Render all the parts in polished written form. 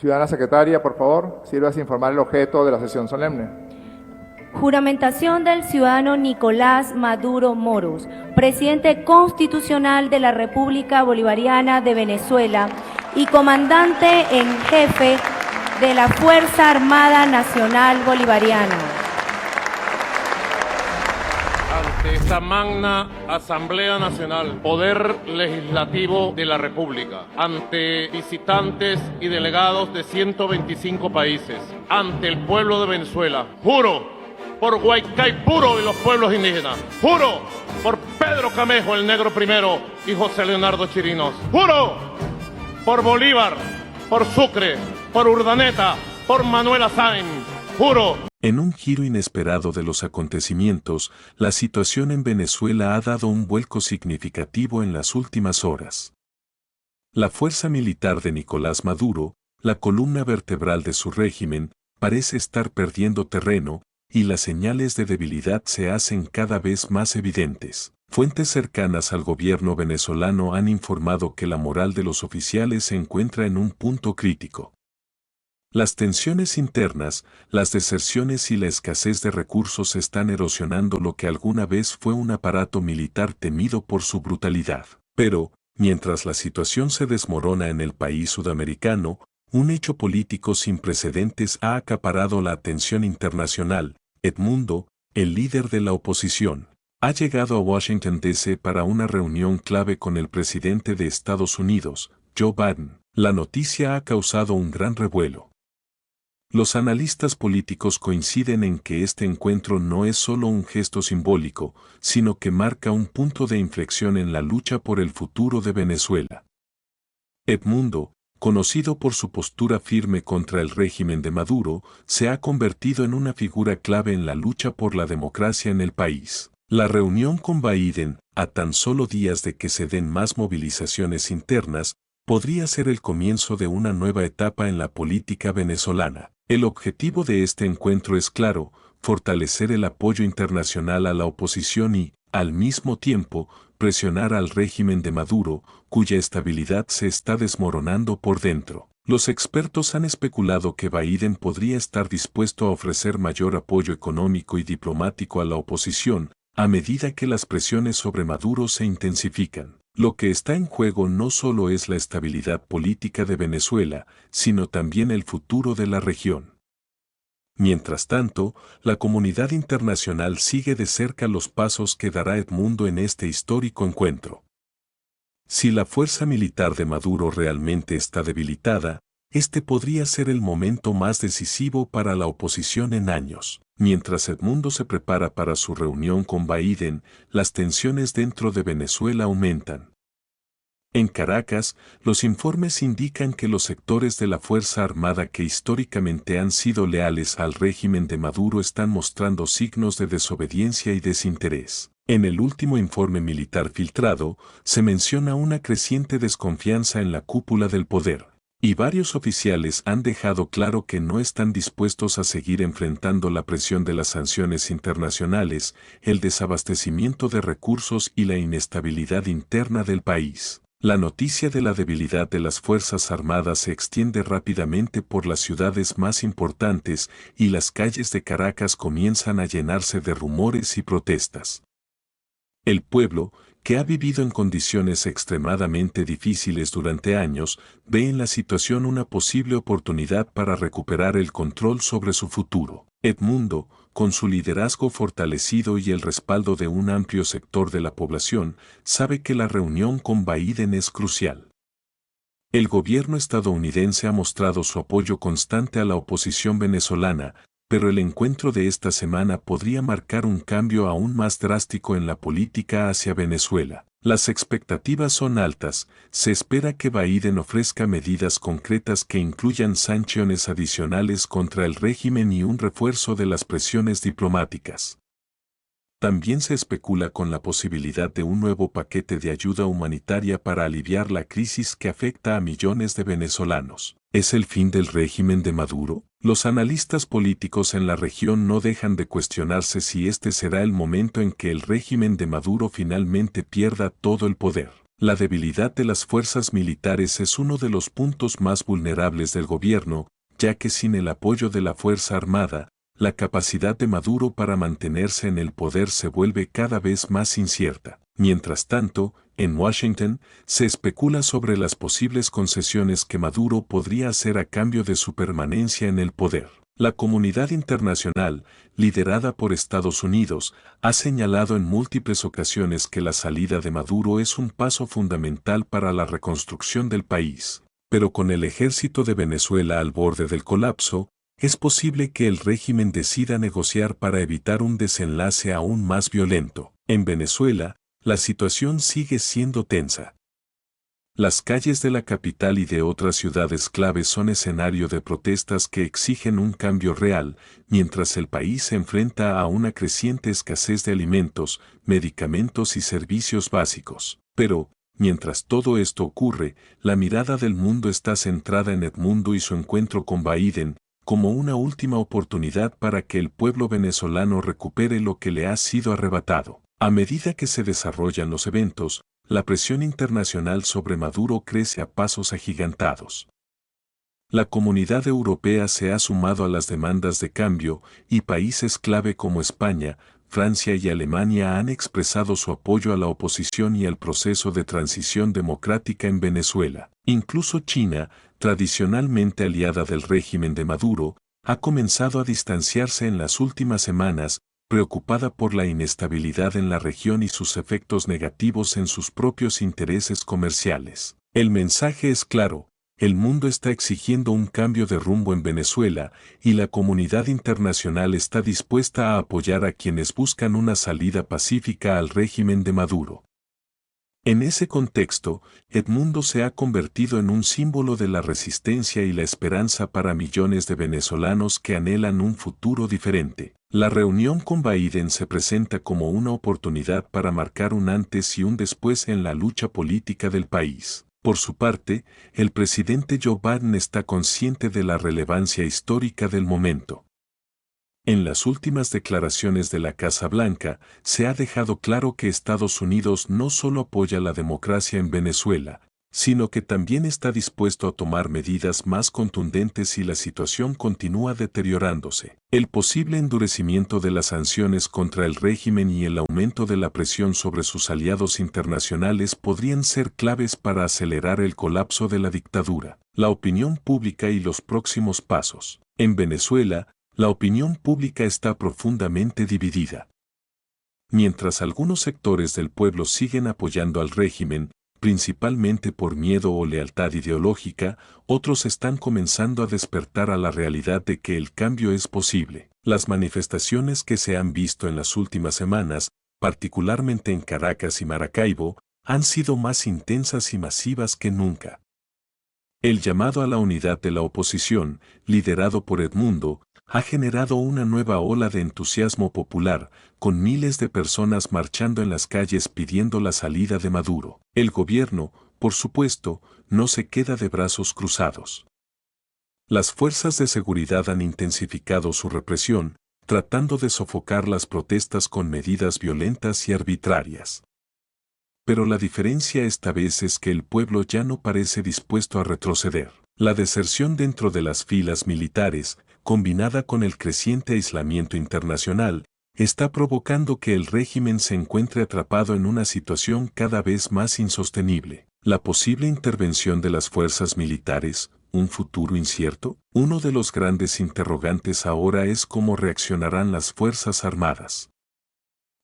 Ciudadana secretaria, por favor, sírvase a informar el objeto de la sesión solemne. Juramentación del ciudadano Nicolás Maduro Moros, presidente constitucional de la República Bolivariana de Venezuela y comandante en jefe de la Fuerza Armada Nacional Bolivariana. Ante esta magna Asamblea Nacional, Poder Legislativo de la República, ante visitantes y delegados de 125 países, ante el pueblo de Venezuela, juro por Guaycaipuro y los pueblos indígenas, juro por Pedro Camejo, el negro primero, y José Leonardo Chirinos, juro por Bolívar, por Sucre, por Urdaneta, por Manuela Sáenz, juro. En un giro inesperado de los acontecimientos, la situación en Venezuela ha dado un vuelco significativo en las últimas horas. La fuerza militar de Nicolás Maduro, la columna vertebral de su régimen, parece estar perdiendo terreno, y las señales de debilidad se hacen cada vez más evidentes. Fuentes cercanas al gobierno venezolano han informado que la moral de los oficiales se encuentra en un punto crítico. Las tensiones internas, las deserciones y la escasez de recursos están erosionando lo que alguna vez fue un aparato militar temido por su brutalidad. Pero, mientras la situación se desmorona en el país sudamericano, un hecho político sin precedentes ha acaparado la atención internacional. Edmundo, el líder de la oposición, ha llegado a Washington, D.C. para una reunión clave con el presidente de Estados Unidos, Joe Biden. La noticia ha causado un gran revuelo. Los analistas políticos coinciden en que este encuentro no es solo un gesto simbólico, sino que marca un punto de inflexión en la lucha por el futuro de Venezuela. Edmundo, conocido por su postura firme contra el régimen de Maduro, se ha convertido en una figura clave en la lucha por la democracia en el país. La reunión con Biden, a tan solo días de que se den más movilizaciones internas, podría ser el comienzo de una nueva etapa en la política venezolana. El objetivo de este encuentro es claro: fortalecer el apoyo internacional a la oposición y, al mismo tiempo, presionar al régimen de Maduro, cuya estabilidad se está desmoronando por dentro. Los expertos han especulado que Biden podría estar dispuesto a ofrecer mayor apoyo económico y diplomático a la oposición, a medida que las presiones sobre Maduro se intensifican. Lo que está en juego no solo es la estabilidad política de Venezuela, sino también el futuro de la región. Mientras tanto, la comunidad internacional sigue de cerca los pasos que dará Edmundo en este histórico encuentro. Si la fuerza militar de Maduro realmente está debilitada, este podría ser el momento más decisivo para la oposición en años. Mientras Edmundo se prepara para su reunión con Biden, las tensiones dentro de Venezuela aumentan. En Caracas, los informes indican que los sectores de la Fuerza Armada que históricamente han sido leales al régimen de Maduro están mostrando signos de desobediencia y desinterés. En el último informe militar filtrado, se menciona una creciente desconfianza en la cúpula del poder, y varios oficiales han dejado claro que no están dispuestos a seguir enfrentando la presión de las sanciones internacionales, el desabastecimiento de recursos y la inestabilidad interna del país. La noticia de la debilidad de las Fuerzas Armadas se extiende rápidamente por las ciudades más importantes y las calles de Caracas comienzan a llenarse de rumores y protestas. El pueblo, que ha vivido en condiciones extremadamente difíciles durante años, ve en la situación una posible oportunidad para recuperar el control sobre su futuro. Edmundo, con su liderazgo fortalecido y el respaldo de un amplio sector de la población, sabe que la reunión con Biden es crucial. El gobierno estadounidense ha mostrado su apoyo constante a la oposición venezolana, pero el encuentro de esta semana podría marcar un cambio aún más drástico en la política hacia Venezuela. Las expectativas son altas. Se espera que Biden ofrezca medidas concretas que incluyan sanciones adicionales contra el régimen y un refuerzo de las presiones diplomáticas. También se especula con la posibilidad de un nuevo paquete de ayuda humanitaria para aliviar la crisis que afecta a millones de venezolanos. ¿Es el fin del régimen de Maduro? Los analistas políticos en la región no dejan de cuestionarse si este será el momento en que el régimen de Maduro finalmente pierda todo el poder. La debilidad de las fuerzas militares es uno de los puntos más vulnerables del gobierno, ya que sin el apoyo de la Fuerza Armada, la capacidad de Maduro para mantenerse en el poder se vuelve cada vez más incierta. Mientras tanto, en Washington, se especula sobre las posibles concesiones que Maduro podría hacer a cambio de su permanencia en el poder. La comunidad internacional, liderada por Estados Unidos, ha señalado en múltiples ocasiones que la salida de Maduro es un paso fundamental para la reconstrucción del país. Pero con el ejército de Venezuela al borde del colapso, es posible que el régimen decida negociar para evitar un desenlace aún más violento. En Venezuela, la situación sigue siendo tensa. Las calles de la capital y de otras ciudades claves son escenario de protestas que exigen un cambio real, mientras el país se enfrenta a una creciente escasez de alimentos, medicamentos y servicios básicos. Pero, mientras todo esto ocurre, la mirada del mundo está centrada en Edmundo y su encuentro con Biden, como una última oportunidad para que el pueblo venezolano recupere lo que le ha sido arrebatado. A medida que se desarrollan los eventos, la presión internacional sobre Maduro crece a pasos agigantados. La comunidad europea se ha sumado a las demandas de cambio y países clave como España, Francia y Alemania han expresado su apoyo a la oposición y al proceso de transición democrática en Venezuela. Incluso China, tradicionalmente aliada del régimen de Maduro, ha comenzado a distanciarse en las últimas semanas, preocupada por la inestabilidad en la región y sus efectos negativos en sus propios intereses comerciales. El mensaje es claro: el mundo está exigiendo un cambio de rumbo en Venezuela y la comunidad internacional está dispuesta a apoyar a quienes buscan una salida pacífica al régimen de Maduro. En ese contexto, Edmundo se ha convertido en un símbolo de la resistencia y la esperanza para millones de venezolanos que anhelan un futuro diferente. La reunión con Biden se presenta como una oportunidad para marcar un antes y un después en la lucha política del país. Por su parte, el presidente Joe Biden está consciente de la relevancia histórica del momento. En las últimas declaraciones de la Casa Blanca, se ha dejado claro que Estados Unidos no solo apoya la democracia en Venezuela, sino que también está dispuesto a tomar medidas más contundentes si la situación continúa deteriorándose. El posible endurecimiento de las sanciones contra el régimen y el aumento de la presión sobre sus aliados internacionales podrían ser claves para acelerar el colapso de la dictadura. La opinión pública y los próximos pasos. En Venezuela, la opinión pública está profundamente dividida. Mientras algunos sectores del pueblo siguen apoyando al régimen, principalmente por miedo o lealtad ideológica, otros están comenzando a despertar a la realidad de que el cambio es posible. Las manifestaciones que se han visto en las últimas semanas, particularmente en Caracas y Maracaibo, han sido más intensas y masivas que nunca. El llamado a la unidad de la oposición, liderado por Edmundo, ha generado una nueva ola de entusiasmo popular, con miles de personas marchando en las calles pidiendo la salida de Maduro. El gobierno, por supuesto, no se queda de brazos cruzados. Las fuerzas de seguridad han intensificado su represión, tratando de sofocar las protestas con medidas violentas y arbitrarias. Pero la diferencia esta vez es que el pueblo ya no parece dispuesto a retroceder. La deserción dentro de las filas militares, combinada con el creciente aislamiento internacional, está provocando que el régimen se encuentre atrapado en una situación cada vez más insostenible. La posible intervención de las fuerzas militares, ¿un futuro incierto? Uno de los grandes interrogantes ahora es cómo reaccionarán las Fuerzas Armadas.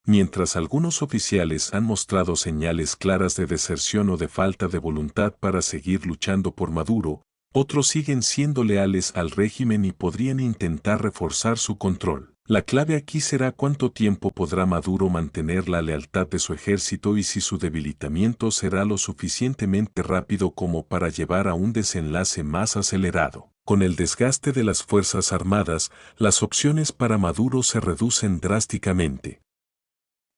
Mientras algunos oficiales han mostrado señales claras de deserción o de falta de voluntad para seguir luchando por Maduro, otros siguen siendo leales al régimen y podrían intentar reforzar su control. La clave aquí será cuánto tiempo podrá Maduro mantener la lealtad de su ejército y si su debilitamiento será lo suficientemente rápido como para llevar a un desenlace más acelerado. Con el desgaste de las Fuerzas Armadas, las opciones para Maduro se reducen drásticamente.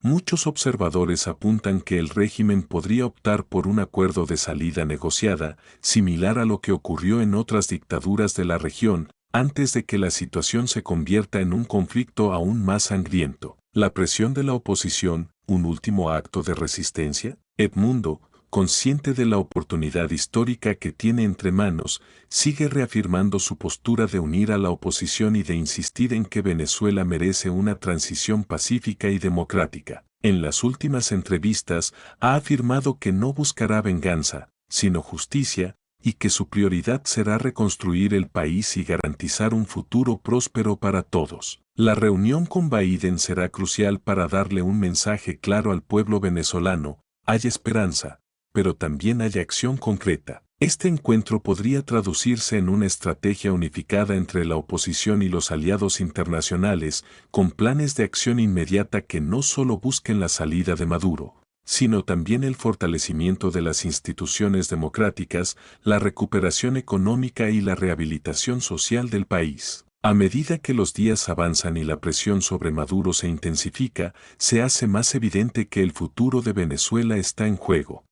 Muchos observadores apuntan que el régimen podría optar por un acuerdo de salida negociada, similar a lo que ocurrió en otras dictaduras de la región, antes de que la situación se convierta en un conflicto aún más sangriento. La presión de la oposición, un último acto de resistencia. Edmundo, consciente de la oportunidad histórica que tiene entre manos, sigue reafirmando su postura de unir a la oposición y de insistir en que Venezuela merece una transición pacífica y democrática. En las últimas entrevistas, ha afirmado que no buscará venganza, sino justicia, y que su prioridad será reconstruir el país y garantizar un futuro próspero para todos. La reunión con Biden será crucial para darle un mensaje claro al pueblo venezolano: hay esperanza, pero también hay acción concreta. Este encuentro podría traducirse en una estrategia unificada entre la oposición y los aliados internacionales, con planes de acción inmediata que no solo busquen la salida de Maduro, sino también el fortalecimiento de las instituciones democráticas, la recuperación económica y la rehabilitación social del país. A medida que los días avanzan y la presión sobre Maduro se intensifica, se hace más evidente que el futuro de Venezuela está en juego.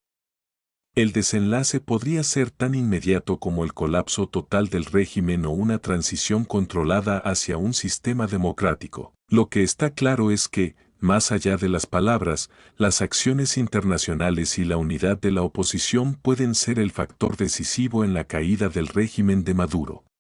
El desenlace podría ser tan inmediato como el colapso total del régimen o una transición controlada hacia un sistema democrático. Lo que está claro es que, más allá de las palabras, las acciones internacionales y la unidad de la oposición pueden ser el factor decisivo en la caída del régimen de Maduro.